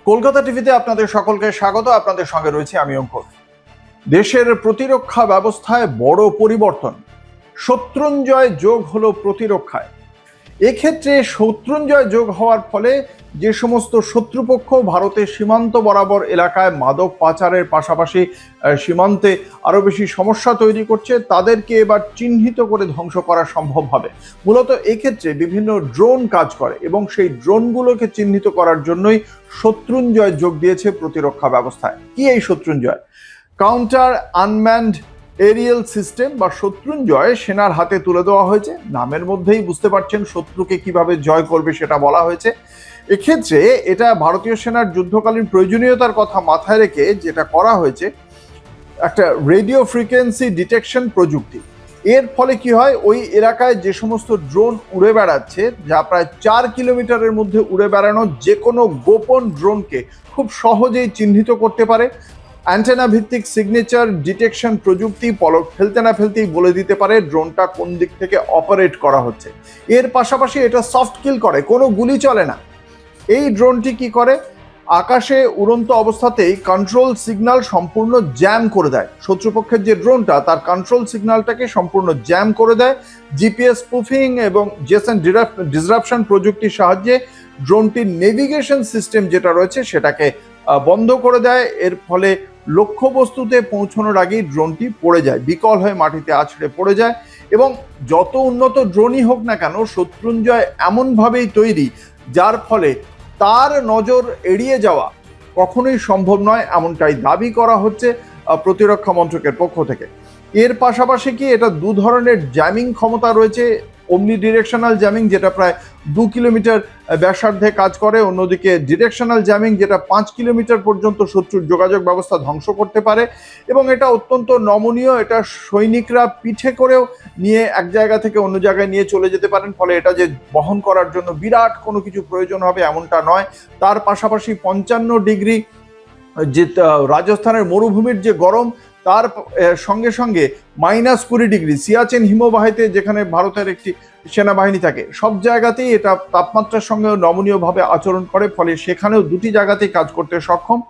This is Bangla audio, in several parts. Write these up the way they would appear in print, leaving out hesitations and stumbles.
কলকাতা টিভিতে আপনাদের সকলকে স্বাগত। আপনাদের সঙ্গে রয়েছে আমি অঙ্কুর। দেশের প্রতিরক্ষা ব্যবস্থায় বড় পরিবর্তন। শত্রুঞ্জয় যোগ হলো প্রতিরক্ষায়। এক্ষেত্রে শত্রুঞ্জয় যোগ হওয়ার ফলে যে সমস্ত শত্রুপক্ষ ভারতের সীমান্ত বরাবর এলাকায় মাদক পাচারের পাশাপাশি সীমান্তে আরো বেশি সমস্যা তৈরি করছে, তাদেরকে এবার চিহ্নিত করে ধ্বংস করা সম্ভব হবে। মূলত এক্ষেত্রে বিভিন্ন ড্রোন কাজ করে এবং সেই ড্রোনগুলোকে চিহ্নিত করার জন্যই শত্রুঞ্জয় যোগ দিয়েছে প্রতিরক্ষা ব্যবস্থায়। কি এই Shatrunjay? Counter unmanned aerial system বা শত্রুঞ্জয় সেনার হাতে তুলে দেওয়া হয়েছে। নামের মধ্যেই বুঝতে পারছেন শত্রুকে কিভাবে জয় করবে সেটা বলা হয়েছে। এক্ষেত্রে এটা ভারতীয় সেনার যুদ্ধকালীন প্রয়োজনীয়তার কথা মাথায় রেখে যেটা করা হয়েছে, একটা রেডিও ফ্রিকোয়েন্সি ডিটেকশন প্রযুক্তি। এর ফলে কি হয়, ওই এলাকায় যে সমস্ত ড্রোন উড়ে বেড়াচ্ছে, যা প্রায় 4 কিলোমিটারের মধ্যে উড়ে বেড়ানো যে কোনো গোপন ড্রোনকে খুব সহজেই চিহ্নিত করতে পারে। অ্যান্টেনা ভিত্তিক সিগনেচার ডিটেকশন প্রযুক্তি পলক ফেলতে না ফেলতেই বলে দিতে পারে ড্রোনটা কোন দিক থেকে অপারেট করা হচ্ছে। এর পাশাপাশি এটা সফট কিল করে, কোনো গুলি চলে না। এই ড্রোনটি কি করে, আকাশে উড়ন্ত অবস্থাতেই কন্ট্রোল সিগন্যাল সম্পূর্ণ জ্যাম করে দেয়। শত্রুপক্ষের যে ড্রোনটা, তার কন্ট্রোল সিগন্যালটাকে সম্পূর্ণ জ্যাম করে দেয়। জিপিএস স্পুফিং এবং জেসন ডিসরাপশন প্রযুক্তির সাহায্যে ড্রোনটির নেভিগেশন সিস্টেম যেটা রয়েছে সেটাকে বন্ধ করে দেয়। এর ফলে লক্ষ্যবস্তুতে পৌঁছানোর আগেই ড্রোনটি পড়ে যায়, বিকল হয়ে মাটিতে আছড়ে পড়ে যায়। এবং যত উন্নত ড্রোনই হোক না কেন, শত্রুঞ্জয় এমনভাবেই তৈরি যার ফলে তার নজর এড়িয়ে যাওয়া কখনোই সম্ভব নয়, এমনটাই দাবি করা হচ্ছে প্রতিরক্ষা মন্ত্রকের পক্ষ থেকে। এর পাশাপাশি কি এটা দু ধরনের জ্যামিং ক্ষমতা রয়েছে। অমনি ডিরেকশনাল জ্যামিং, যেটা প্রায় 2 কিলোমিটার ব্যাসার্ধে কাজ করে। অন্যদিকে ডিরেকশনাল জ্যামিং, যেটা 5 কিলোমিটার পর্যন্ত শত্রুর যোগাযোগ ব্যবস্থা ধ্বংস করতে পারে। এবং এটা অত্যন্ত নমনীয়। এটা সৈনিকরা পিঠে করেও নিয়ে এক জায়গা থেকে অন্য জায়গায় নিয়ে চলে যেতে পারেন। ফলে এটা যে বহন করার জন্য বিরাট কোনো কিছু প্রয়োজন হবে এমনটা নয়। তার পাশাপাশি 55 ডিগ্রি যে রাজস্থানের মরুভূমির যে গরম, তার সঙ্গে সঙ্গে -20 ডিগ্রি সিয়াচেন হিমবাহিতে যেখানে ভারতের একটি সেনাবাহিনী থাকে, সব জায়গাতেই এটা তাপমাত্রার সঙ্গে নমনীয়ভাবে আচরণ করে। ফলে সেখানেও দুটি জায়গাতেই কাজ করতে সক্ষম।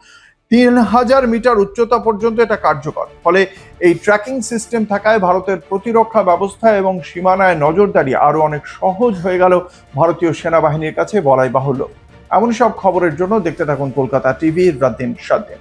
3000 মিটার উচ্চতা পর্যন্ত এটা কার্যকর। ফলে এই ট্র্যাকিং সিস্টেম থাকায় ভারতের প্রতিরক্ষা ব্যবস্থা এবং সীমানায় নজরদারি আরো অনেক সহজ হয়ে গেল ভারতীয় সেনাবাহিনীর কাছে, বলাই বাহুল্য। এমন সব খবরের জন্য দেখতে থাকুন কলকাতা টিভি রাত দিন 7 দিন।